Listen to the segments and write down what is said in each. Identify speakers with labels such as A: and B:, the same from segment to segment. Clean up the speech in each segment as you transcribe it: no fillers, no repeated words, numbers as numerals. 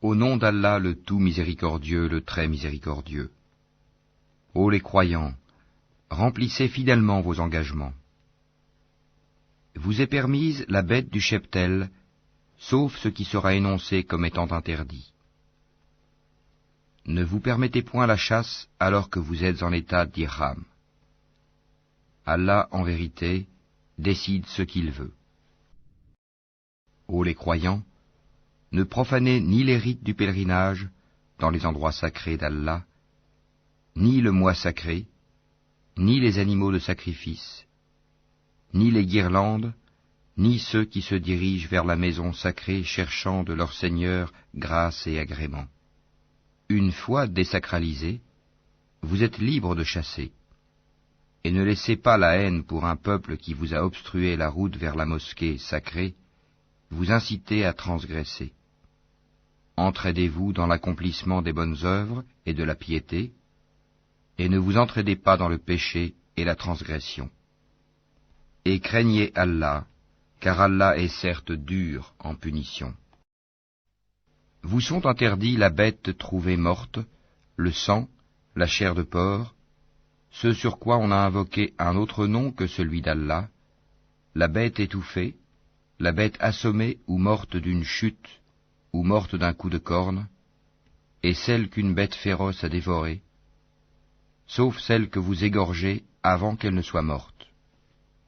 A: Au nom d'Allah le tout miséricordieux, le très miséricordieux. Ô les croyants, remplissez fidèlement vos engagements. Vous est permise la bête du cheptel, sauf ce qui sera énoncé comme étant interdit. Ne vous permettez point la chasse alors que vous êtes en état d'ihram. Allah, en vérité, décide ce qu'il veut. Ô les croyants, ne profanez ni les rites du pèlerinage dans les endroits sacrés d'Allah, ni le mois sacré, ni les animaux de sacrifice, ni les guirlandes, ni ceux qui se dirigent vers la maison sacrée cherchant de leur Seigneur grâce et agrément. Une fois désacralisés, vous êtes libres de chasser. Et ne laissez pas la haine pour un peuple qui vous a obstrué la route vers la mosquée sacrée, vous inciter à transgresser. Entraidez-vous dans l'accomplissement des bonnes œuvres et de la piété, et ne vous entraidez pas dans le péché et la transgression. Et craignez Allah, car Allah est certes dur en punition. Vous sont interdits la bête trouvée morte, le sang, la chair de porc, ce sur quoi on a invoqué un autre nom que celui d'Allah, la bête étouffée, la bête assommée ou morte d'une chute, ou morte d'un coup de corne, et celle qu'une bête féroce a dévorée, sauf celle que vous égorgez avant qu'elle ne soit morte.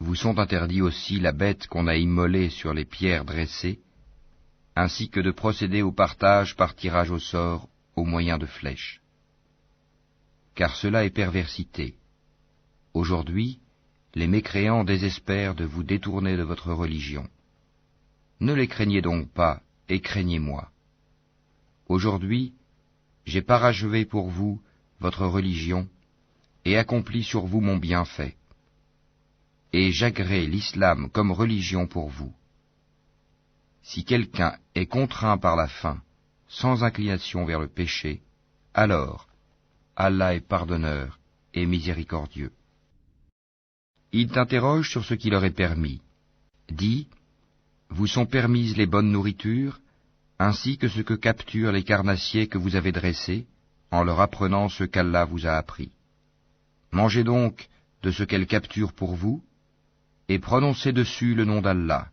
A: Vous sont interdits aussi la bête qu'on a immolée sur les pierres dressées, ainsi que de procéder au partage par tirage au sort au moyen de flèches. Car cela est perversité. Aujourd'hui, les mécréants désespèrent de vous détourner de votre religion. Ne les craignez donc pas, et craignez-moi. Aujourd'hui, j'ai parachevé pour vous votre religion, et accompli sur vous mon bienfait. Et j'agrée l'islam comme religion pour vous. Si quelqu'un est contraint par la faim, sans inclination vers le péché, alors Allah est pardonneur et miséricordieux. Ils t'interrogent sur ce qui leur est permis. Dis, vous sont permises les bonnes nourritures, ainsi que ce que capturent les carnassiers que vous avez dressés, en leur apprenant ce qu'Allah vous a appris. Mangez donc de ce qu'elles capturent pour vous, et prononcez dessus le nom d'Allah,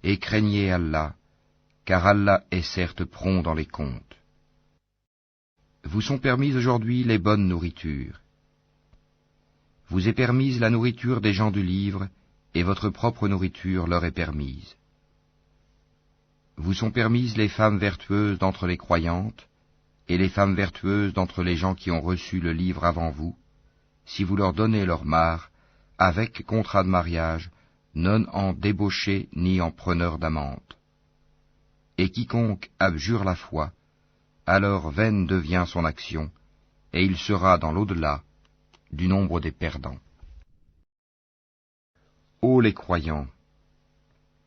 A: et craignez Allah, car Allah est certes prompt dans les comptes. Vous sont permises aujourd'hui les bonnes nourritures. Vous est permise la nourriture des gens du livre, et votre propre nourriture leur est permise. Vous sont permises les femmes vertueuses d'entre les croyantes, et les femmes vertueuses d'entre les gens qui ont reçu le livre avant vous, si vous leur donnez leur part, avec contrat de mariage, non en débauché ni en preneur d'amante. Et quiconque abjure la foi, alors vaine devient son action, et il sera dans l'au-delà du nombre des perdants. Ô les croyants,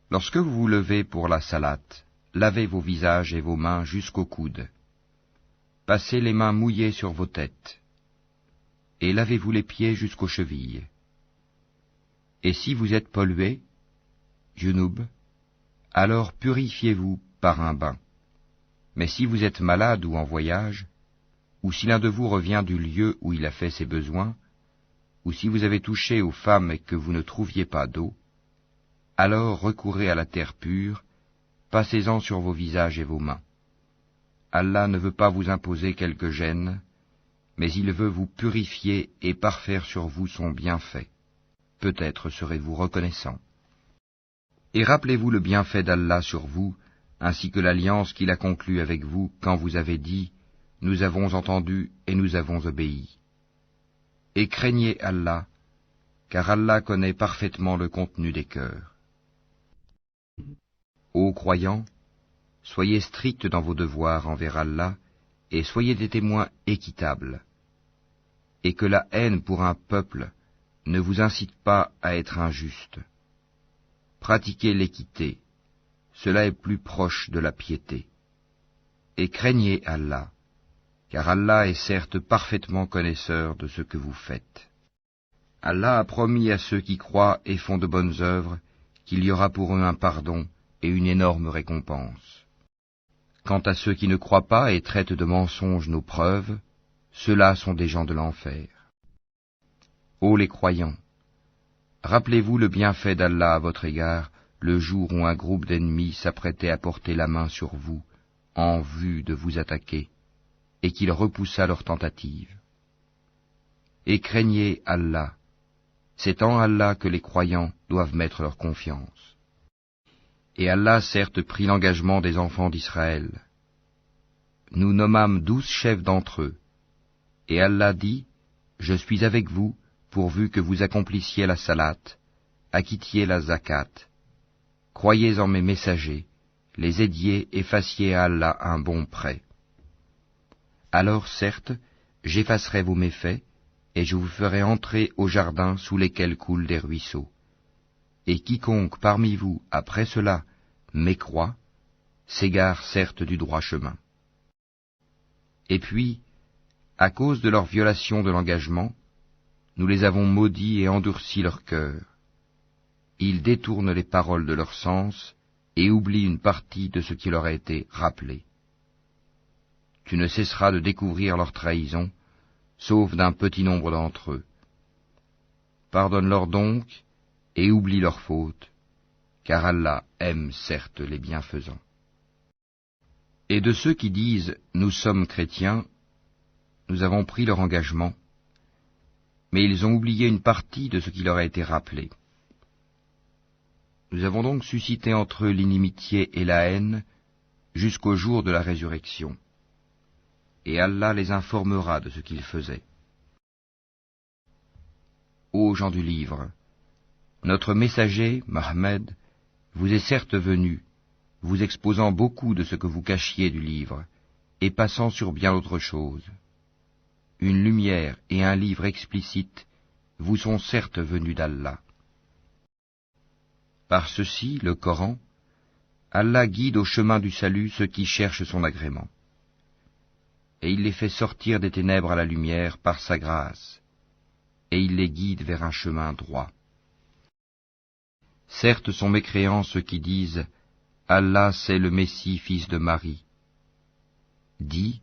A: lorsque vous vous levez pour la salate, lavez vos visages et vos mains jusqu'aux coudes. Passez les mains mouillées sur vos têtes, et lavez-vous les pieds jusqu'aux chevilles. Et si vous êtes pollué, junub, alors purifiez-vous par un bain. Mais si vous êtes malade ou en voyage, ou si l'un de vous revient du lieu où il a fait ses besoins, ou si vous avez touché aux femmes et que vous ne trouviez pas d'eau, alors recourez à la terre pure, passez-en sur vos visages et vos mains. Allah ne veut pas vous imposer quelque gêne, mais il veut vous purifier et parfaire sur vous son bienfait. Peut-être serez-vous reconnaissant. Et rappelez-vous le bienfait d'Allah sur vous, ainsi que l'alliance qu'il a conclue avec vous quand vous avez dit « Nous avons entendu et nous avons obéi ». Et craignez Allah, car Allah connaît parfaitement le contenu des cœurs. Ô croyants, soyez stricts dans vos devoirs envers Allah, et soyez des témoins équitables. Et que la haine pour un peuple ne vous incite pas à être injuste. Pratiquez l'équité, cela est plus proche de la piété. Et craignez Allah, car Allah est certes parfaitement connaisseur de ce que vous faites. Allah a promis à ceux qui croient et font de bonnes œuvres qu'il y aura pour eux un pardon et une énorme récompense. Quant à ceux qui ne croient pas et traitent de mensonges nos preuves, ceux-là sont des gens de l'enfer. Ô les croyants, rappelez-vous le bienfait d'Allah à votre égard, le jour où un groupe d'ennemis s'apprêtait à porter la main sur vous, en vue de vous attaquer, et qu'il repoussa leur tentative. Et craignez Allah, c'est en Allah que les croyants doivent mettre leur confiance. Et Allah certes prit l'engagement des enfants d'Israël. Nous nommâmes 12 chefs d'entre eux, et Allah dit, je suis avec vous, pourvu que vous accomplissiez la salate, acquittiez la zakat, croyez en mes messagers, les aidiez et fassiez à Allah un bon prêt. Alors certes, j'effacerai vos méfaits, et je vous ferai entrer au jardin sous lesquels coulent des ruisseaux. Et quiconque parmi vous, après cela, mécroit, s'égare certes du droit chemin. Et puis, à cause de leur violation de l'engagement, nous les avons maudits et endurci leur cœur. Ils détournent les paroles de leur sens et oublient une partie de ce qui leur a été rappelé. Tu ne cesseras de découvrir leur trahison, sauf d'un petit nombre d'entre eux. Pardonne-leur donc et oublie leurs fautes, car Allah aime certes les bienfaisants. Et de ceux qui disent « Nous sommes chrétiens », nous avons pris leur engagement, mais ils ont oublié une partie de ce qui leur a été rappelé. Nous avons donc suscité entre eux l'inimitié et la haine jusqu'au jour de la résurrection, et Allah les informera de ce qu'ils faisaient. Ô gens du livre, notre messager, Mohammed, vous est certes venu, vous exposant beaucoup de ce que vous cachiez du livre, et passant sur bien autre chose. Une lumière et un livre explicite vous sont certes venus d'Allah. Par ceci, le Coran, Allah guide au chemin du salut ceux qui cherchent son agrément. Et il les fait sortir des ténèbres à la lumière par sa grâce, et il les guide vers un chemin droit. Certes sont mécréants ceux qui disent « Allah c'est le Messie, fils de Marie ». Dis,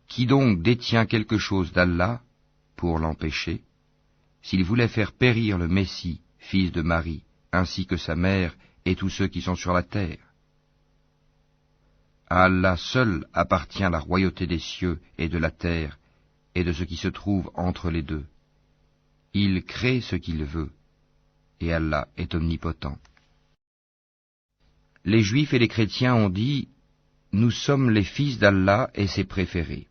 A: qui donc détient quelque chose d'Allah pour l'empêcher, s'il voulait faire périr le Messie, fils de Marie, ainsi que sa mère et tous ceux qui sont sur la terre? À Allah seul appartient la royauté des cieux et de la terre et de ce qui se trouve entre les deux. Il crée ce qu'il veut, et Allah est omnipotent. Les Juifs et les chrétiens ont dit « Nous sommes les fils d'Allah et ses préférés ».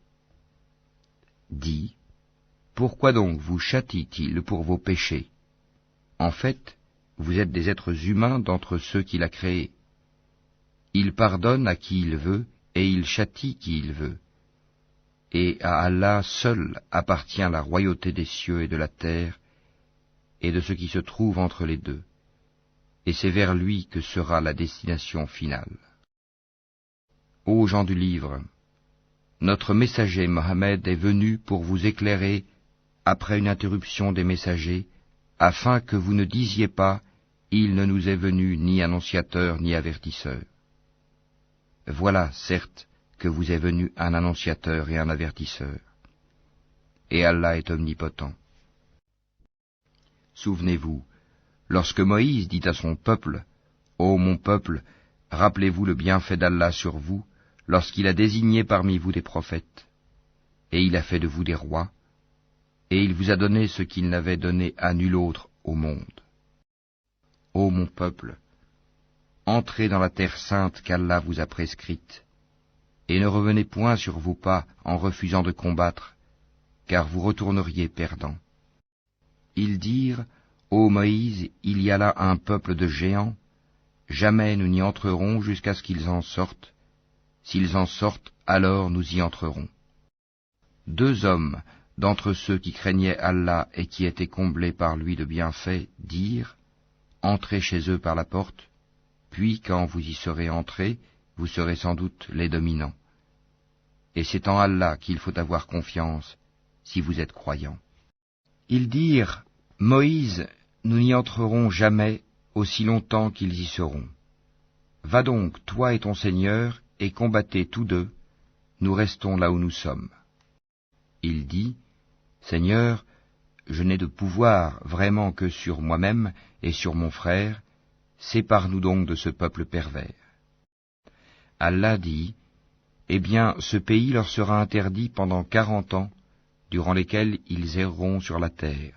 A: Dis, pourquoi donc vous châtie-t-il pour vos péchés? En fait, vous êtes des êtres humains d'entre ceux qu'il a créés. Il pardonne à qui il veut, et il châtie qui il veut. Et à Allah seul appartient la royauté des cieux et de la terre, et de ce qui se trouve entre les deux. Et c'est vers lui que sera la destination finale. Ô gens du livre, notre messager Mohammed est venu pour vous éclairer après une interruption des messagers, afin que vous ne disiez pas « Il ne nous est venu ni annonciateur ni avertisseur ». Voilà, certes, que vous est venu un annonciateur et un avertisseur. Et Allah est omnipotent. Souvenez-vous, lorsque Moïse dit à son peuple, « Ô mon peuple, rappelez-vous le bienfait d'Allah sur vous, lorsqu'il a désigné parmi vous des prophètes, et il a fait de vous des rois, et il vous a donné ce qu'il n'avait donné à nul autre au monde. Ô mon peuple, entrez dans la terre sainte qu'Allah vous a prescrite, et ne revenez point sur vos pas en refusant de combattre, car vous retourneriez perdants. » Ils dirent, « Ô Moïse, il y a là un peuple de géants, jamais nous n'y entrerons jusqu'à ce qu'ils en sortent. S'ils en sortent, alors nous y entrerons. » 2 hommes d'entre ceux qui craignaient Allah et qui étaient comblés par lui de bienfaits dirent, « Entrez chez eux par la porte, puis quand vous y serez entrés, vous serez sans doute les dominants. Et c'est en Allah qu'il faut avoir confiance, si vous êtes croyants. » Ils dirent, « Moïse, nous n'y entrerons jamais aussi longtemps qu'ils y seront. Va donc, toi et ton Seigneur, et combattez tous deux, nous restons là où nous sommes. » Il dit, « Seigneur, je n'ai de pouvoir vraiment que sur moi-même et sur mon frère, sépare-nous donc de ce peuple pervers. » Allah dit, « Eh bien, ce pays leur sera interdit pendant 40 ans, durant lesquels ils erreront sur la terre.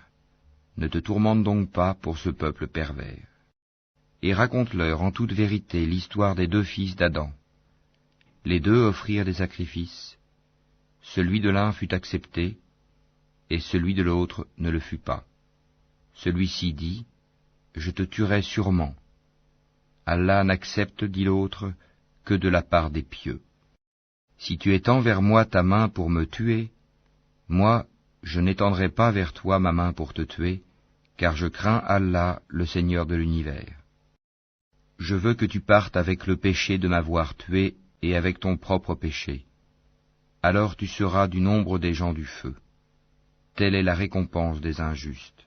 A: Ne te tourmente donc pas pour ce peuple pervers. Et raconte-leur en toute vérité l'histoire des 2 fils d'Adam. Les 2 offrirent des sacrifices. Celui de l'un fut accepté, et celui de l'autre ne le fut pas. Celui-ci dit, « Je te tuerai sûrement. » Allah n'accepte, dit l'autre, que de la part des pieux. Si tu étends vers moi ta main pour me tuer, moi, je n'étendrai pas vers toi ma main pour te tuer, car je crains Allah, le Seigneur de l'univers. Je veux que tu partes avec le péché de m'avoir tué et avec ton propre péché. Alors tu seras du nombre des gens du feu. Telle est la récompense des injustes.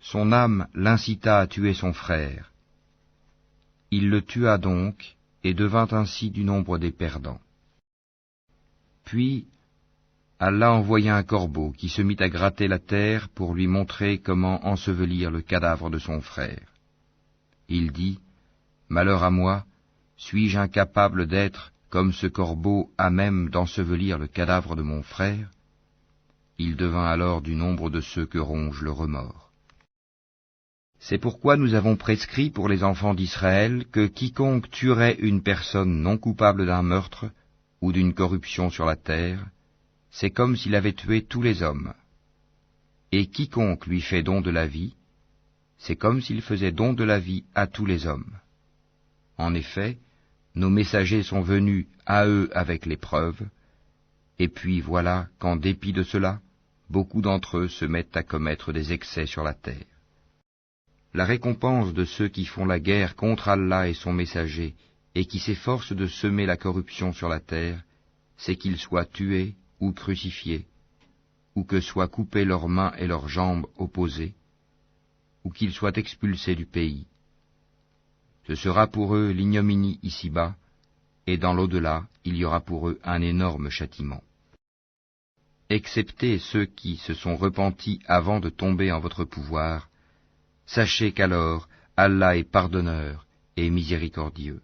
A: Son âme l'incita à tuer son frère. Il le tua donc, et devint ainsi du nombre des perdants. Puis, Allah envoya un corbeau qui se mit à gratter la terre pour lui montrer comment ensevelir le cadavre de son frère. Il dit, « Malheur à moi, suis-je incapable d'être, comme ce corbeau, à même d'ensevelir le cadavre de mon frère ?» Il devint alors du nombre de ceux que ronge le remords. C'est pourquoi nous avons prescrit pour les enfants d'Israël que quiconque tuerait une personne non coupable d'un meurtre ou d'une corruption sur la terre, c'est comme s'il avait tué tous les hommes. Et quiconque lui fait don de la vie, c'est comme s'il faisait don de la vie à tous les hommes. En effet, nos messagers sont venus à eux avec les preuves, et puis voilà qu'en dépit de cela, beaucoup d'entre eux se mettent à commettre des excès sur la terre. La récompense de ceux qui font la guerre contre Allah et son messager, et qui s'efforcent de semer la corruption sur la terre, c'est qu'ils soient tués ou crucifiés, ou que soient coupées leurs mains et leurs jambes opposées, ou qu'ils soient expulsés du pays. Ce sera pour eux l'ignominie ici-bas, et dans l'au-delà, il y aura pour eux un énorme châtiment. Excepté ceux qui se sont repentis avant de tomber en votre pouvoir, sachez qu'alors Allah est pardonneur et miséricordieux.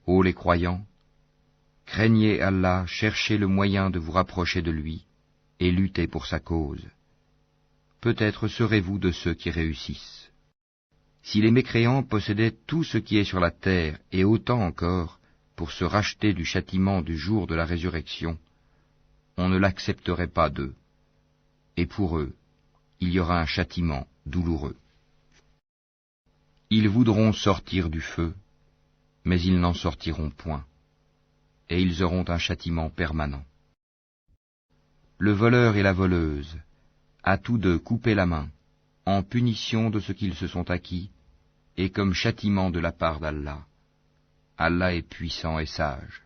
A: Ô les croyants, craignez Allah, cherchez le moyen de vous rapprocher de lui, et luttez pour sa cause. Peut-être serez-vous de ceux qui réussissent. Si les mécréants possédaient tout ce qui est sur la terre, et autant encore, pour se racheter du châtiment du jour de la résurrection, on ne l'accepterait pas d'eux. Et pour eux, il y aura un châtiment douloureux. Ils voudront sortir du feu, mais ils n'en sortiront point, et ils auront un châtiment permanent. Le voleur et la voleuse, à tous deux coupez la main, en punition de ce qu'ils se sont acquis, et comme châtiment de la part d'Allah. Allah est puissant et sage.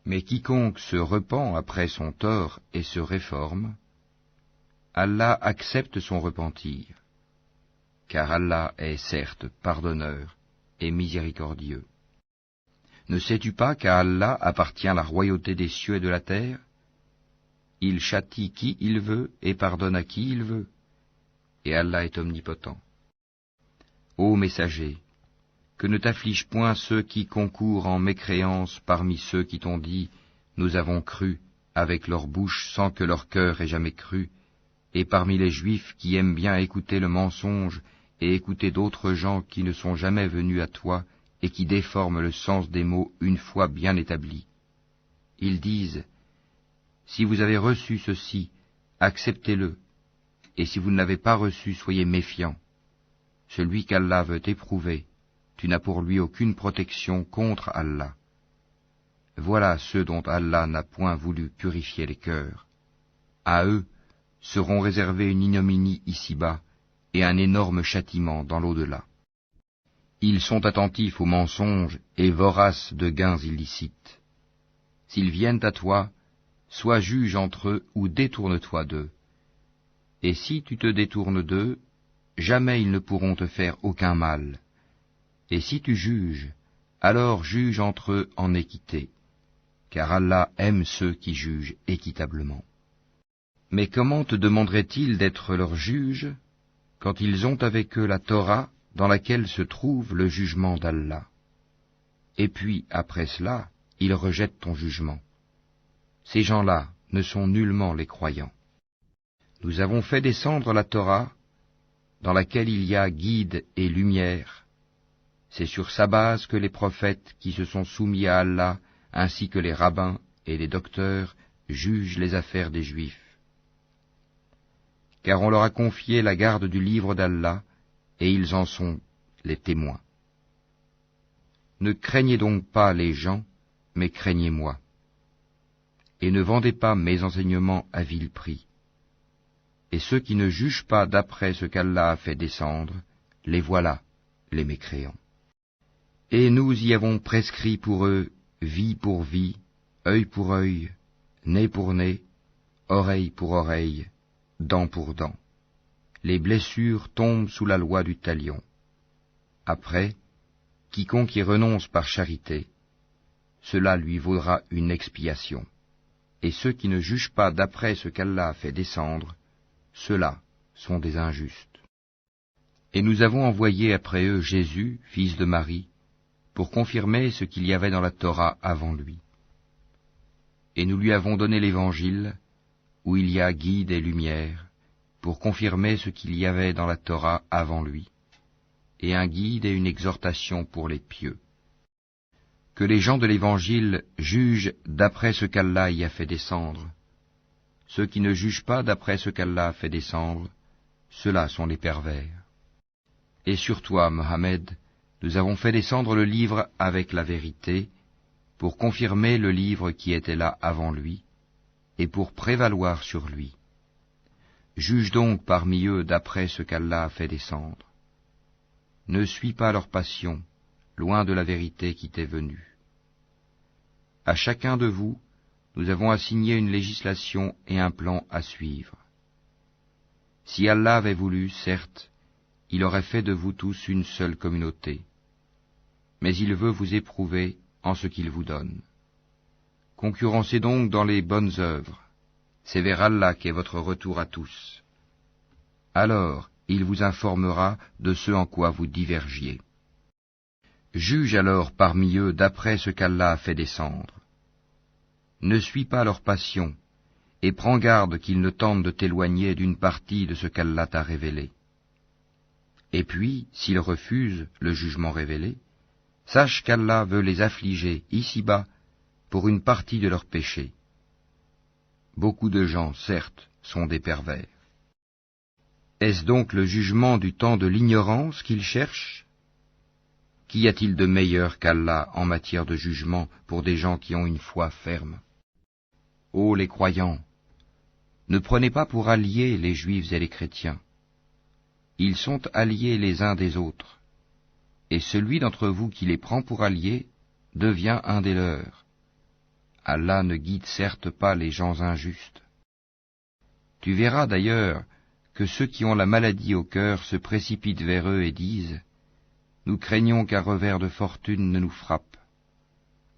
A: Mais quiconque se repent après son tort et se réforme, Allah accepte son repentir, car Allah est certes pardonneur et miséricordieux. Ne sais-tu pas qu'à Allah appartient la royauté des cieux et de la terre? Il châtie qui il veut et pardonne à qui il veut, et Allah est omnipotent. Ô messager, que ne t'afflige point ceux qui concourent en mécréance parmi ceux qui t'ont dit « Nous avons cru » avec leur bouche sans que leur cœur ait jamais cru, et parmi les Juifs qui aiment bien écouter le mensonge et écouter d'autres gens qui ne sont jamais venus à toi et qui déforment le sens des mots une fois bien établis. Ils disent « Si vous avez reçu ceci, acceptez-le, et si vous ne l'avez pas reçu, soyez méfiants. Celui qu'Allah veut éprouver, tu n'as pour lui aucune protection contre Allah. Voilà ceux dont Allah n'a point voulu purifier les cœurs. À eux seront réservés une ignominie ici-bas et un énorme châtiment dans l'au-delà. Ils sont attentifs aux mensonges et voraces de gains illicites. S'ils viennent à toi, sois juge entre eux ou détourne-toi d'eux. Et si tu te détournes d'eux, jamais ils ne pourront te faire aucun mal. Et si tu juges, alors juge entre eux en équité, car Allah aime ceux qui jugent équitablement. Mais comment te demanderait-il d'être leur juge quand ils ont avec eux la Torah dans laquelle se trouve le jugement d'Allah? Et puis, après cela, ils rejettent ton jugement. Ces gens-là ne sont nullement les croyants. Nous avons fait descendre la Torah, dans laquelle il y a guide et lumière. C'est sur sa base que les prophètes qui se sont soumis à Allah, ainsi que les rabbins et les docteurs, jugent les affaires des Juifs. Car on leur a confié la garde du livre d'Allah, et ils en sont les témoins. Ne craignez donc pas les gens, mais craignez-moi. Et ne vendez pas mes enseignements à vil prix. Et ceux qui ne jugent pas d'après ce qu'Allah a fait descendre, les voilà, les mécréants. Et nous y avons prescrit pour eux vie pour vie, œil pour œil, nez pour nez, oreille pour oreille, dent pour dent. Les blessures tombent sous la loi du talion. Après, quiconque y renonce par charité, cela lui vaudra une expiation. Et ceux qui ne jugent pas d'après ce qu'Allah a fait descendre, ceux-là sont des injustes. Et nous avons envoyé après eux Jésus, fils de Marie, pour confirmer ce qu'il y avait dans la Torah avant lui. Et nous lui avons donné l'Évangile, où il y a guide et lumière, pour confirmer ce qu'il y avait dans la Torah avant lui, et un guide et une exhortation pour les pieux. Que les gens de l'Évangile jugent d'après ce qu'Allah y a fait descendre. Ceux qui ne jugent pas d'après ce qu'Allah a fait descendre, ceux-là sont les pervers. Et sur toi, Mohammed, nous avons fait descendre le livre avec la vérité, pour confirmer le livre qui était là avant lui, et pour prévaloir sur lui. Juge donc parmi eux d'après ce qu'Allah a fait descendre. Ne suis pas leur passion, loin de la vérité qui t'est venue. À chacun de vous, nous avons assigné une législation et un plan à suivre. Si Allah avait voulu, certes, il aurait fait de vous tous une seule communauté. Mais il veut vous éprouver en ce qu'il vous donne. Concurrencez donc dans les bonnes œuvres. C'est vers Allah qu'est votre retour à tous. Alors, il vous informera de ce en quoi vous divergiez. Juge alors parmi eux d'après ce qu'Allah a fait descendre. Ne suis pas leur passion, et prends garde qu'ils ne tentent de t'éloigner d'une partie de ce qu'Allah t'a révélé. Et puis, s'ils refusent le jugement révélé, sache qu'Allah veut les affliger ici-bas pour une partie de leurs péchés. Beaucoup de gens, certes, sont des pervers. Est-ce donc le jugement du temps de l'ignorance qu'ils cherchent? Qu'y a-t-il de meilleur qu'Allah en matière de jugement pour des gens qui ont une foi ferme? Ô les croyants, ne prenez pas pour alliés les juifs et les chrétiens. Ils sont alliés les uns des autres, et celui d'entre vous qui les prend pour alliés devient un des leurs. Allah ne guide certes pas les gens injustes. Tu verras d'ailleurs que ceux qui ont la maladie au cœur se précipitent vers eux et disent « Nous craignons qu'un revers de fortune ne nous frappe.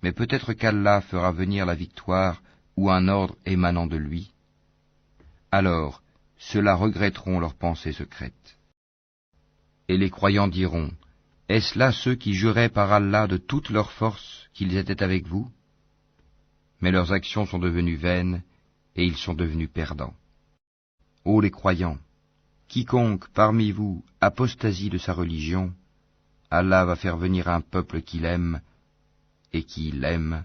A: Mais peut-être qu'Allah fera venir la victoire ou un ordre émanant de lui. Alors, ceux-là regretteront leurs pensées secrètes. Et les croyants diront, est-ce là ceux qui juraient par Allah de toute leur force qu'ils étaient avec vous? Mais leurs actions sont devenues vaines, et ils sont devenus perdants. Ô les croyants, quiconque parmi vous apostasie de sa religion, Allah va faire venir un peuple qu'il aime, et qui l'aime,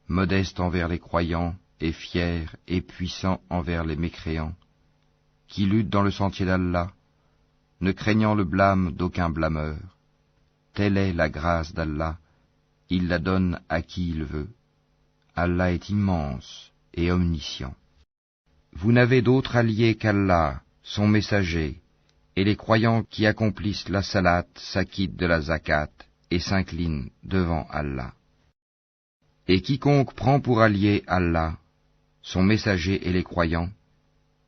A: modeste envers les croyants, et fier et puissant envers les mécréants, qui lutte dans le sentier d'Allah, ne craignant le blâme d'aucun blâmeur. Telle est la grâce d'Allah, il la donne à qui il veut. Allah est immense et omniscient. Vous n'avez d'autre allié qu'Allah, son messager, et les croyants qui accomplissent la salat s'acquittent de la zakat et s'inclinent devant Allah. Et quiconque prend pour allié Allah, son messager et les croyants,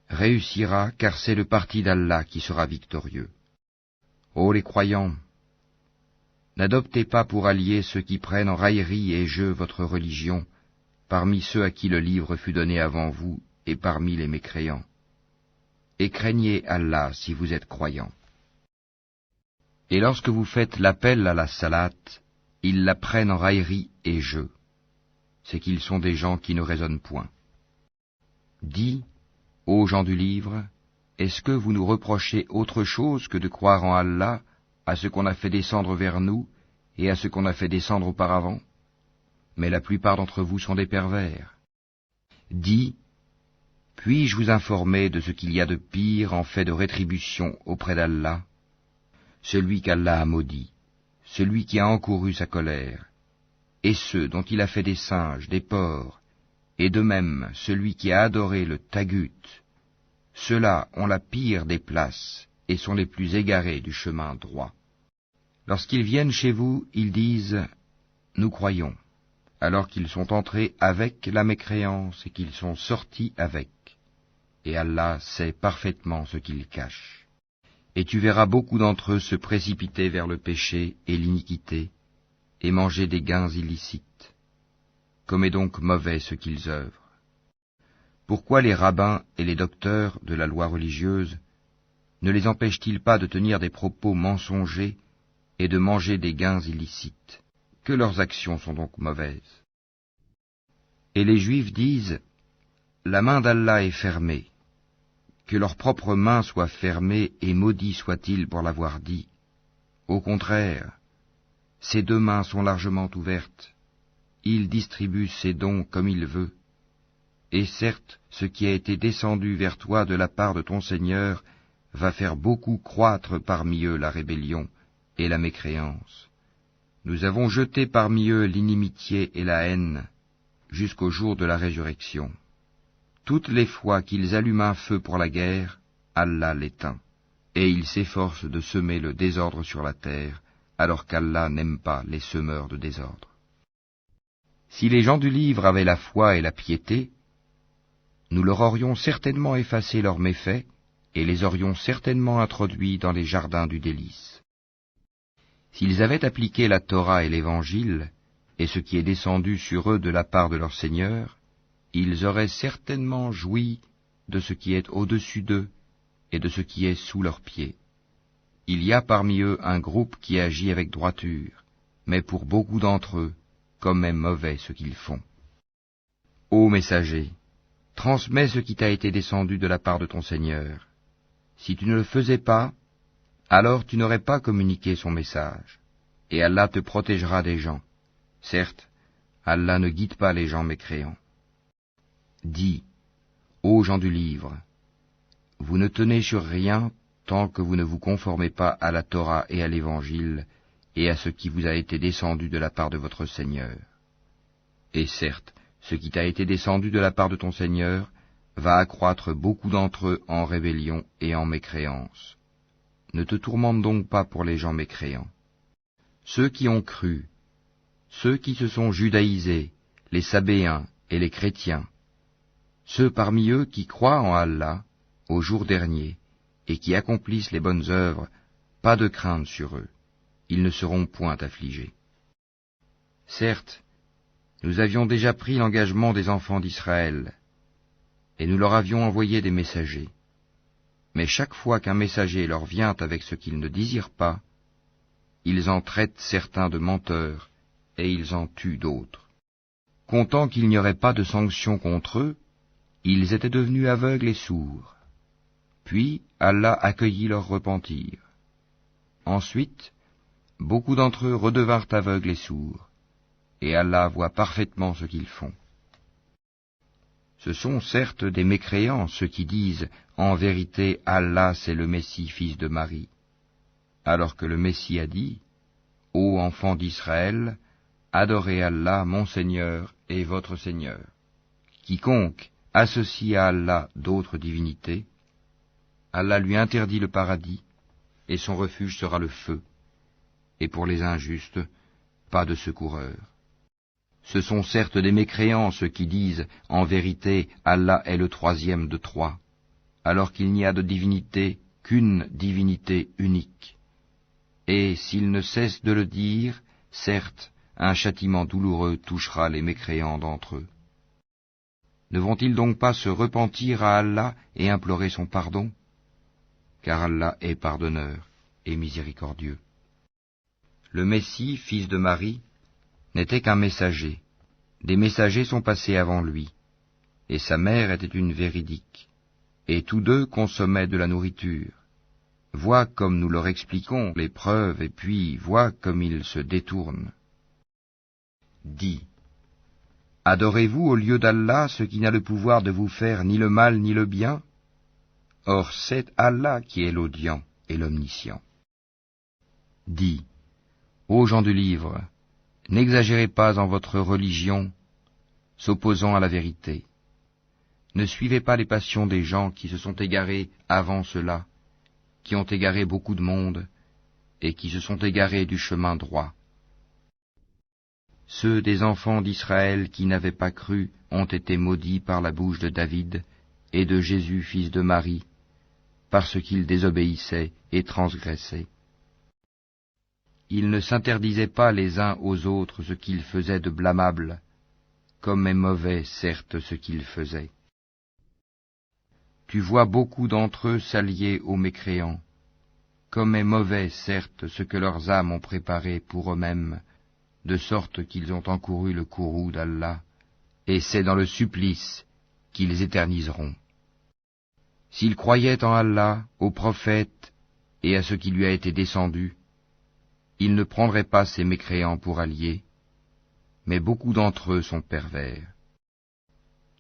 A: réussira car c'est le parti d'Allah qui sera victorieux. Ô les croyants, N'adoptez pas pour alliés ceux qui prennent en raillerie et jeu votre religion, parmi ceux à qui le livre fut donné avant vous, et parmi les mécréants. Et craignez Allah si vous êtes croyants. Et lorsque vous faites l'appel à la salate, ils la prennent en raillerie et jeu. C'est qu'ils sont des gens qui ne raisonnent point. Dis, ô gens du livre, est-ce que vous nous reprochez autre chose que de croire en Allah, à ce qu'on a fait descendre vers nous, et à ce qu'on a fait descendre auparavant? Mais la plupart d'entre vous sont des pervers. Dis, puis-je vous informer de ce qu'il y a de pire en fait de rétribution auprès d'Allah? Celui qu'Allah a maudit, celui qui a encouru sa colère, et ceux dont il a fait des singes, des porcs, et de même celui qui a adoré le tagut, ceux-là ont la pire des places et sont les plus égarés du chemin droit. Lorsqu'ils viennent chez vous, ils disent « Nous croyons », alors qu'ils sont entrés avec la mécréance et qu'ils sont sortis avec. Et Allah sait parfaitement ce qu'ils cachent. Et tu verras beaucoup d'entre eux se précipiter vers le péché et l'iniquité, et manger des gains illicites. Comme est donc mauvais ce qu'ils œuvrent. Pourquoi les rabbins et les docteurs de la loi religieuse ne les empêchent-ils pas de tenir des propos mensongers et de manger des gains illicites? Que leurs actions sont donc mauvaises. Et les Juifs disent, la main d'Allah est fermée, que leur propre main soit fermée et maudit soit-il pour l'avoir dit. Au contraire, ses deux mains sont largement ouvertes, il distribue ses dons comme il veut, et certes, ce qui a été descendu vers toi de la part de ton Seigneur va faire beaucoup croître parmi eux la rébellion et la mécréance. Nous avons jeté parmi eux l'inimitié et la haine jusqu'au jour de la résurrection. Toutes les fois qu'ils allument un feu pour la guerre, Allah l'éteint, et ils s'efforcent de semer le désordre sur la terre, alors qu'Allah n'aime pas les semeurs de désordre. Si les gens du livre avaient la foi et la piété, nous leur aurions certainement effacé leurs méfaits et les aurions certainement introduits dans les jardins du délice. S'ils avaient appliqué la Torah et l'Évangile, et ce qui est descendu sur eux de la part de leur Seigneur, ils auraient certainement joui de ce qui est au-dessus d'eux et de ce qui est sous leurs pieds. Il y a parmi eux un groupe qui agit avec droiture, mais pour beaucoup d'entre eux, comme est mauvais ce qu'ils font. Ô messager, transmets ce qui t'a été descendu de la part de ton Seigneur. Si tu ne le faisais pas, alors tu n'aurais pas communiqué son message, et Allah te protégera des gens. Certes, Allah ne guide pas les gens mécréants. Dis, ô gens du livre, vous ne tenez sur rien tant que vous ne vous conformez pas à la Torah et à l'Évangile, et à ce qui vous a été descendu de la part de votre Seigneur. Et certes, ce qui t'a été descendu de la part de ton Seigneur va accroître beaucoup d'entre eux en rébellion et en mécréance. Ne te tourmente donc pas pour les gens mécréants. Ceux qui ont cru, ceux qui se sont judaïsés, les Sabéens et les chrétiens, ceux parmi eux qui croient en Allah, au jour dernier, et qui accomplissent les bonnes œuvres, pas de crainte sur eux, ils ne seront point affligés. Certes, nous avions déjà pris l'engagement des enfants d'Israël, et nous leur avions envoyé des messagers. Mais chaque fois qu'un messager leur vient avec ce qu'ils ne désirent pas, ils en traitent certains de menteurs, et ils en tuent d'autres. Comptant qu'il n'y aurait pas de sanction contre eux, ils étaient devenus aveugles et sourds. Puis Allah accueillit leur repentir. Ensuite, beaucoup d'entre eux redevinrent aveugles et sourds, et Allah voit parfaitement ce qu'ils font. Ce sont certes des mécréants ceux qui disent « En vérité, Allah c'est le Messie, fils de Marie », alors que le Messie a dit « Ô enfants d'Israël, adorez Allah, mon Seigneur et votre Seigneur. Quiconque associe à Allah d'autres divinités, Allah lui interdit le paradis, et son refuge sera le feu, et pour les injustes, pas de secoureur. Ce sont certes des mécréants ceux qui disent « En vérité, Allah est le troisième de trois », alors qu'il n'y a de divinité qu'une divinité unique. Et s'ils ne cessent de le dire, certes, un châtiment douloureux touchera les mécréants d'entre eux. Ne vont-ils donc pas se repentir à Allah et implorer son pardon? Car Allah est pardonneur et miséricordieux. Le Messie, fils de Marie, n'était qu'un messager. Des messagers sont passés avant lui, et sa mère était une véridique. Et tous deux consommaient de la nourriture. Vois comme nous leur expliquons les preuves, et puis vois comme ils se détournent. Dis, adorez-vous au lieu d'Allah ce qui n'a le pouvoir de vous faire ni le mal ni le bien? Or c'est Allah qui est l'audient et l'omniscient. Dis, ô gens du livre, n'exagérez pas en votre religion, s'opposant à la vérité. Ne suivez pas les passions des gens qui se sont égarés avant cela, qui ont égaré beaucoup de monde, et qui se sont égarés du chemin droit. Ceux des enfants d'Israël qui n'avaient pas cru ont été maudits par la bouche de David et de Jésus fils de Marie, parce qu'ils désobéissaient et transgressaient. Ils ne s'interdisaient pas les uns aux autres ce qu'ils faisaient de blâmable, comme est mauvais certes ce qu'ils faisaient. Tu vois beaucoup d'entre eux s'allier aux mécréants, comme est mauvais certes ce que leurs âmes ont préparé pour eux-mêmes, de sorte qu'ils ont encouru le courroux d'Allah, et c'est dans le supplice qu'ils éterniseront. S'ils croyaient en Allah, au prophète et à ce qui lui a été descendu, ils ne prendraient pas ces mécréants pour alliés, mais beaucoup d'entre eux sont pervers.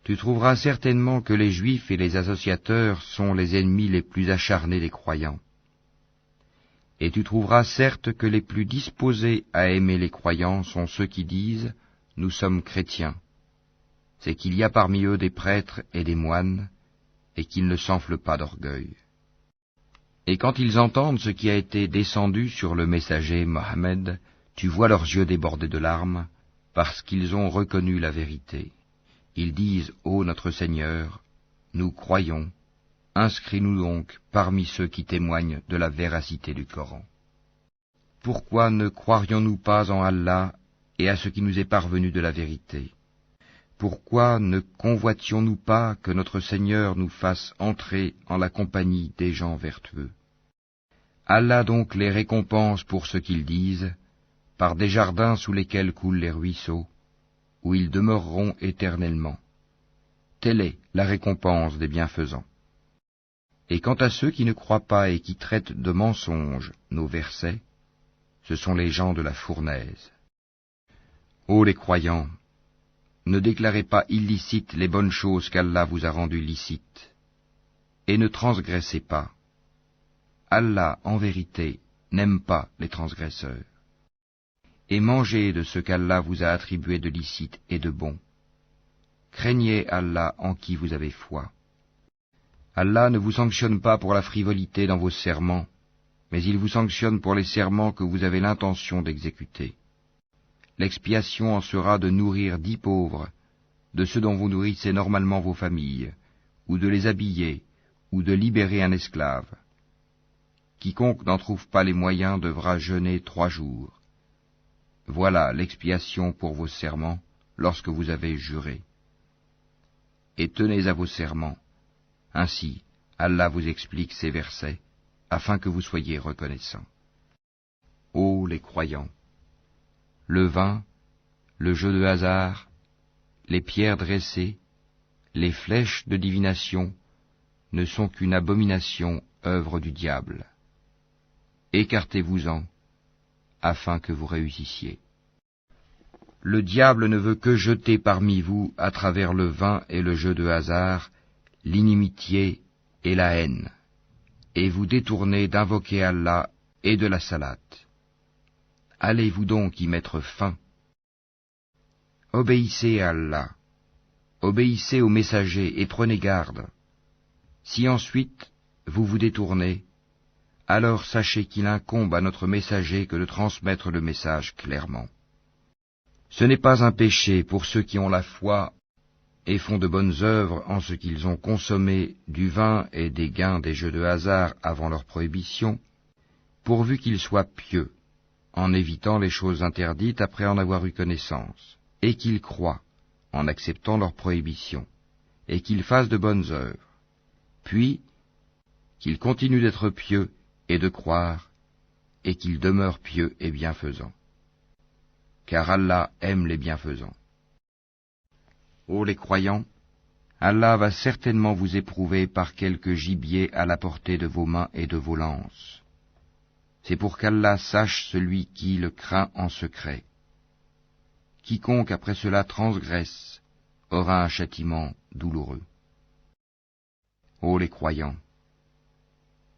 A: Tu trouveras certainement que les Juifs et les associateurs sont les ennemis les plus acharnés des croyants. Et tu trouveras certes que les plus disposés à aimer les croyants sont ceux qui disent « Nous sommes chrétiens ». C'est qu'il y a parmi eux des prêtres et des moines, et qu'ils ne s'enflent pas d'orgueil. Et quand ils entendent ce qui a été descendu sur le messager Mohammed, tu vois leurs yeux débordés de larmes, parce qu'ils ont reconnu la vérité. Ils disent « Ô notre Seigneur, nous croyons, inscris-nous donc parmi ceux qui témoignent de la véracité du Coran. Pourquoi ne croirions-nous pas en Allah et à ce qui nous est parvenu de la vérité? Pourquoi ne convoitions-nous pas que notre Seigneur nous fasse entrer en la compagnie des gens vertueux? Allah donc les récompense pour ce qu'ils disent, par des jardins sous lesquels coulent les ruisseaux, où ils demeureront éternellement. Telle est la récompense des bienfaisants. Et quant à ceux qui ne croient pas et qui traitent de mensonges nos versets, ce sont les gens de la fournaise. Ô les croyants, ne déclarez pas illicites les bonnes choses qu'Allah vous a rendues licites, et ne transgressez pas. Allah, en vérité, n'aime pas les transgresseurs. Et mangez de ce qu'Allah vous a attribué de licite et de bon. Craignez Allah en qui vous avez foi. Allah ne vous sanctionne pas pour la frivolité dans vos serments, mais il vous sanctionne pour les serments que vous avez l'intention d'exécuter. L'expiation en sera de nourrir 10 pauvres, de ceux dont vous nourrissez normalement vos familles, ou de les habiller, ou de libérer un esclave. Quiconque n'en trouve pas les moyens devra jeûner 3 jours. Voilà l'expiation pour vos serments lorsque vous avez juré. Et tenez à vos serments. Ainsi, Allah vous explique ces versets, afin que vous soyez reconnaissants. Ô les croyants! Le vin, le jeu de hasard, les pierres dressées, les flèches de divination ne sont qu'une abomination, œuvre du diable. Écartez-vous-en, afin que vous réussissiez. Le diable ne veut que jeter parmi vous, à travers le vin et le jeu de hasard, l'inimitié et la haine, et vous détourner d'invoquer Allah et de la salate. Allez-vous donc y mettre fin? Obéissez à Allah, obéissez aux messagers et prenez garde. Si ensuite vous vous détournez, alors sachez qu'il incombe à notre messager que de transmettre le message clairement. Ce n'est pas un péché pour ceux qui ont la foi et font de bonnes œuvres en ce qu'ils ont consommé du vin et des gains des jeux de hasard avant leur prohibition, pourvu qu'ils soient pieux, en évitant les choses interdites après en avoir eu connaissance, et qu'ils croient, en acceptant leurs prohibitions, et qu'ils fassent de bonnes œuvres, puis qu'ils continuent d'être pieux et de croire, et qu'ils demeurent pieux et bienfaisants. Car Allah aime les bienfaisants. Ô les croyants, Allah va certainement vous éprouver par quelque gibier à la portée de vos mains et de vos lances. C'est pour qu'Allah sache celui qui le craint en secret. Quiconque après cela transgresse aura un châtiment douloureux. Ô les croyants,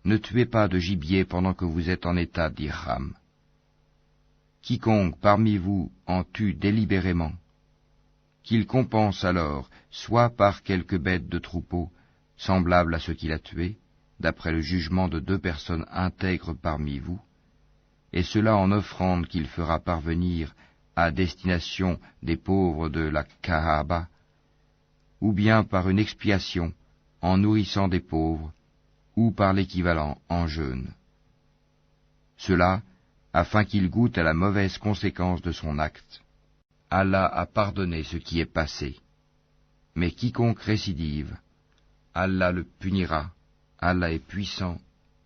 A: ne tuez pas de gibier pendant que vous êtes en état d'ihram. Quiconque parmi vous en tue délibérément, qu'il compense alors soit par quelque bête de troupeau semblable à ce qu'il a tué, d'après le jugement de 2 personnes intègres parmi vous, et cela en offrande qu'il fera parvenir à destination des pauvres de la Kaaba, ou bien par une expiation en nourrissant des pauvres, ou par l'équivalent en jeûne. Cela, afin qu'il goûte à la mauvaise conséquence de son acte. Allah a pardonné ce qui est passé. Mais quiconque récidive, Allah le punira. Allah est puissant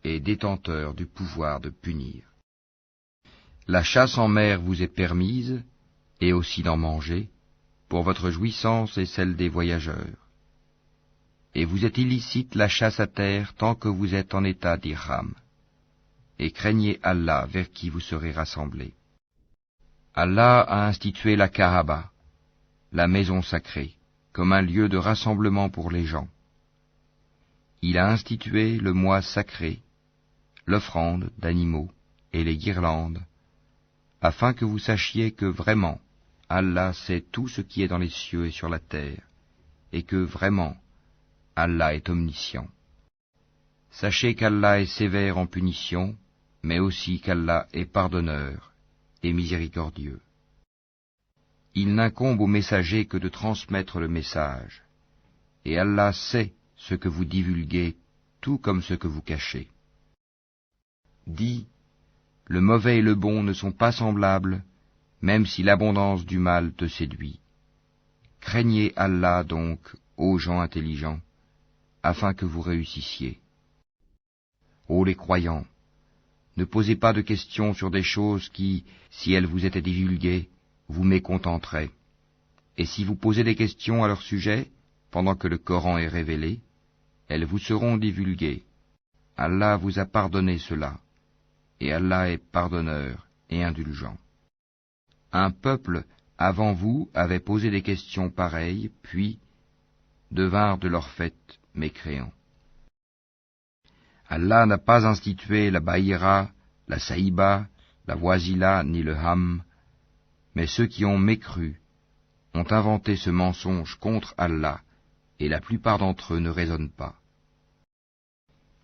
A: et détenteur du pouvoir de punir. La chasse en mer vous est permise, et aussi d'en manger, pour votre jouissance et celle des voyageurs. Et vous est illicite la chasse à terre tant que vous êtes en état d'ihram. Et craignez Allah vers qui vous serez rassemblés. Allah a institué la Kaaba, la maison sacrée, comme un lieu de rassemblement pour les gens. Il a institué le mois sacré, l'offrande d'animaux et les guirlandes, afin que vous sachiez que vraiment Allah sait tout ce qui est dans les cieux et sur la terre, et que vraiment Allah est omniscient. Sachez qu'Allah est sévère en punition, mais aussi qu'Allah est pardonneur et miséricordieux. Il n'incombe au messager que de transmettre le message, et Allah sait ce que vous divulguez, tout comme ce que vous cachez. Dis, le mauvais et le bon ne sont pas semblables, même si l'abondance du mal te séduit. Craignez Allah donc, ô gens intelligents, afin que vous réussissiez. Ô les croyants, ne posez pas de questions sur des choses qui, si elles vous étaient divulguées, vous mécontenteraient. Et si vous posez des questions à leur sujet, pendant que le Coran est révélé, elles vous seront divulguées. Allah vous a pardonné cela, et Allah est pardonneur et indulgent. Un peuple avant vous avait posé des questions pareilles, puis devinrent de leur fait mécréants. Allah n'a pas institué la Baïra, la Saïba, la Wazila ni le Ham, mais ceux qui ont mécru ont inventé ce mensonge contre Allah, et la plupart d'entre eux ne raisonnent pas.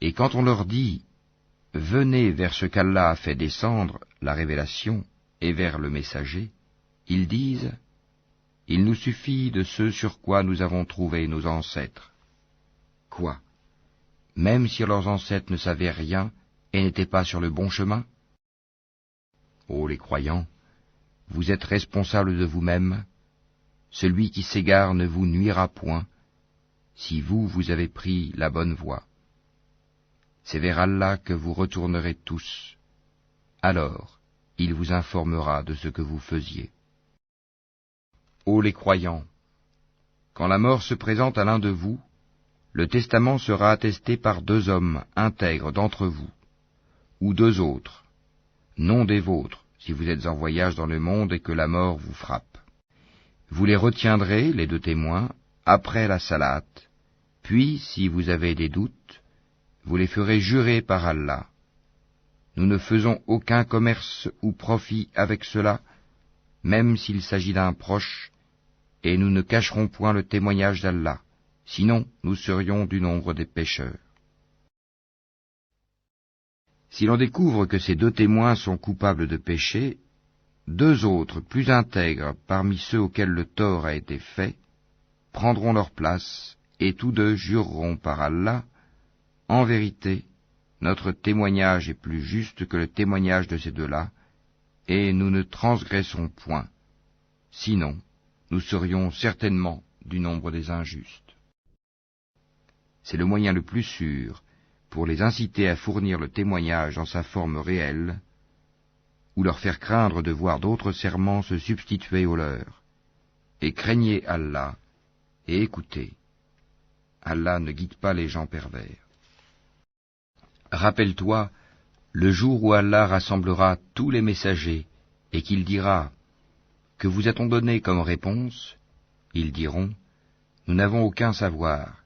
A: Et quand on leur dit « Venez vers ce qu'Allah a fait descendre, la révélation, et vers le messager », ils disent « Il nous suffit de ce sur quoi nous avons trouvé nos ancêtres. » Quoi? Même si leurs ancêtres ne savaient rien et n'étaient pas sur le bon chemin? Ô les croyants, vous êtes responsables de vous-mêmes, celui qui s'égare ne vous nuira point, si vous avez pris la bonne voie. C'est vers Allah que vous retournerez tous. Alors, il vous informera de ce que vous faisiez. Ô les croyants, quand la mort se présente à l'un de vous, le testament sera attesté par 2 hommes intègres d'entre vous, ou 2 autres, non des vôtres, si vous êtes en voyage dans le monde et que la mort vous frappe. Vous les retiendrez, les 2 témoins, après la salate, puis, si vous avez des doutes, vous les ferez jurer par Allah. Nous ne faisons aucun commerce ou profit avec cela, même s'il s'agit d'un proche, et nous ne cacherons point le témoignage d'Allah, sinon nous serions du nombre des pécheurs. Si l'on découvre que ces 2 témoins sont coupables de péché, 2 autres plus intègres parmi ceux auxquels le tort a été fait, prendront leur place, et tous 2 jureront par Allah, en vérité, notre témoignage est plus juste que le témoignage de ces deux-là, et nous ne transgressons point. Sinon, nous serions certainement du nombre des injustes. C'est le moyen le plus sûr pour les inciter à fournir le témoignage dans sa forme réelle, ou leur faire craindre de voir d'autres serments se substituer aux leurs. Et craignez Allah, et écoutez. Allah ne guide pas les gens pervers. Rappelle-toi le jour où Allah rassemblera tous les messagers, et qu'il dira « Que vous a-t-on donné comme réponse ?» Ils diront « Nous n'avons aucun savoir.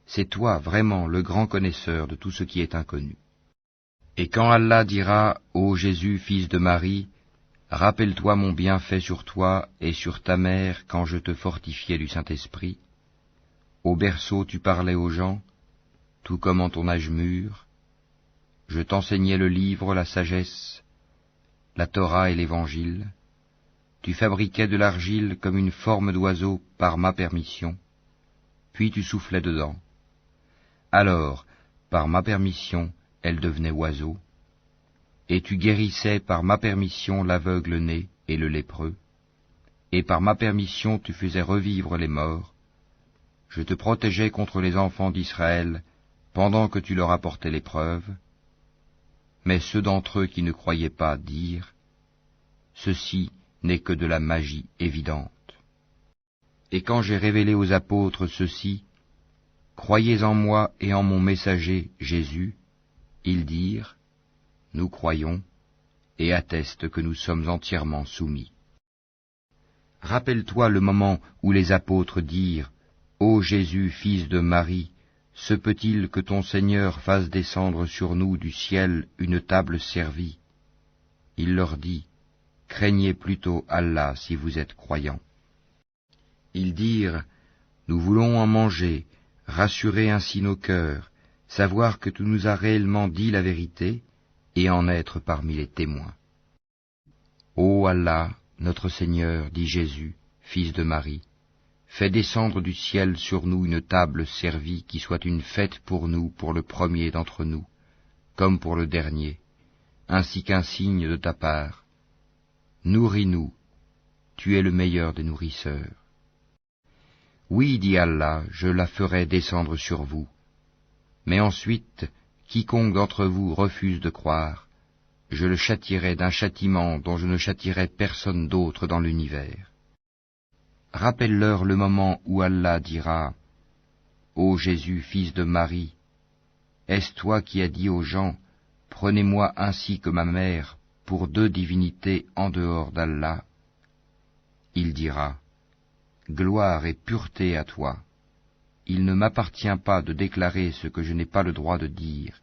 A: C'est toi vraiment le grand connaisseur de tout ce qui est inconnu. » Et quand Allah dira « Ô Jésus, fils de Marie, rappelle-toi mon bienfait sur toi et sur ta mère quand je te fortifiais du Saint-Esprit. Au berceau tu parlais aux gens, tout comme en ton âge mûr. Je t'enseignais le livre, la sagesse, la Torah et l'Évangile. Tu fabriquais de l'argile comme une forme d'oiseau par ma permission, puis tu soufflais dedans. Alors, par ma permission, elle devenait oiseau, et tu guérissais par ma permission l'aveugle-né et le lépreux, et par ma permission tu faisais revivre les morts. Je te protégeais contre les enfants d'Israël pendant que tu leur apportais l'épreuve. Mais ceux d'entre eux qui ne croyaient pas dirent, « Ceci n'est que de la magie évidente. » Et quand j'ai révélé aux apôtres ceci, « Croyez en moi et en mon messager Jésus », ils dirent, « Nous croyons, et attestent que nous sommes entièrement soumis. » Rappelle-toi le moment où les apôtres dirent, « Ô Jésus, fils de Marie, se peut-il que ton Seigneur fasse descendre sur nous du ciel une table servie ?» Il leur dit, « Craignez plutôt Allah si vous êtes croyants. » Ils dirent, « Nous voulons en manger, rassurer ainsi nos cœurs, savoir que tu nous as réellement dit la vérité, et en être parmi les témoins. » Ô Allah, notre Seigneur, dit Jésus, fils de Marie, fais descendre du ciel sur nous une table servie qui soit une fête pour nous, pour le premier d'entre nous, comme pour le dernier, ainsi qu'un signe de ta part. Nourris-nous, tu es le meilleur des nourrisseurs. Oui, dit Allah, je la ferai descendre sur vous. Mais ensuite, quiconque d'entre vous refuse de croire, je le châtierai d'un châtiment dont je ne châtierai personne d'autre dans l'univers. Rappelle-leur le moment où Allah dira, « Ô Jésus, fils de Marie, est-ce toi qui as dit aux gens, prenez-moi ainsi que ma mère pour deux divinités en dehors d'Allah ?» Il dira, « Gloire et pureté à toi. Il ne m'appartient pas de déclarer ce que je n'ai pas le droit de dire.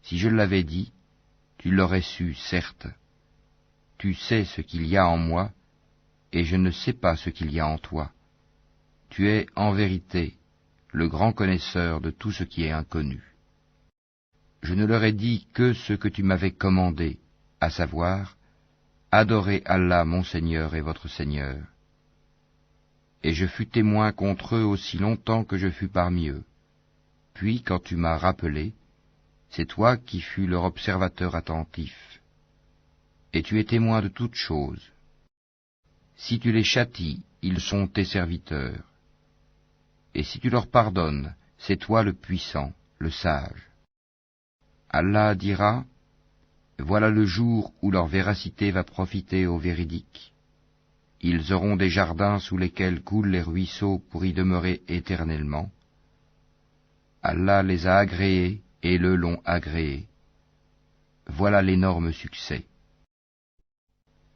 A: Si je l'avais dit, tu l'aurais su, certes. Tu sais ce qu'il y a en moi, et je ne sais pas ce qu'il y a en toi. Tu es, en vérité, le grand connaisseur de tout ce qui est inconnu. Je ne leur ai dit que ce que tu m'avais commandé, à savoir, adorez Allah mon Seigneur et votre Seigneur. Et je fus témoin contre eux aussi longtemps que je fus parmi eux. Puis, quand tu m'as rappelé, c'est toi qui fus leur observateur attentif. Et tu es témoin de toutes choses. Si tu les châties, ils sont tes serviteurs. Et si tu leur pardonnes, c'est toi le puissant, le sage. Allah dira, voilà le jour où leur véracité va profiter aux véridiques. Ils auront des jardins sous lesquels coulent les ruisseaux pour y demeurer éternellement. Allah les a agréés et le l'ont agréé. Voilà l'énorme succès.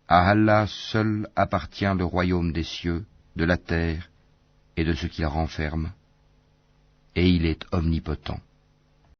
A: À Allah seul appartient le royaume des cieux, de la terre et de ce qu'il renferme, et il est omnipotent.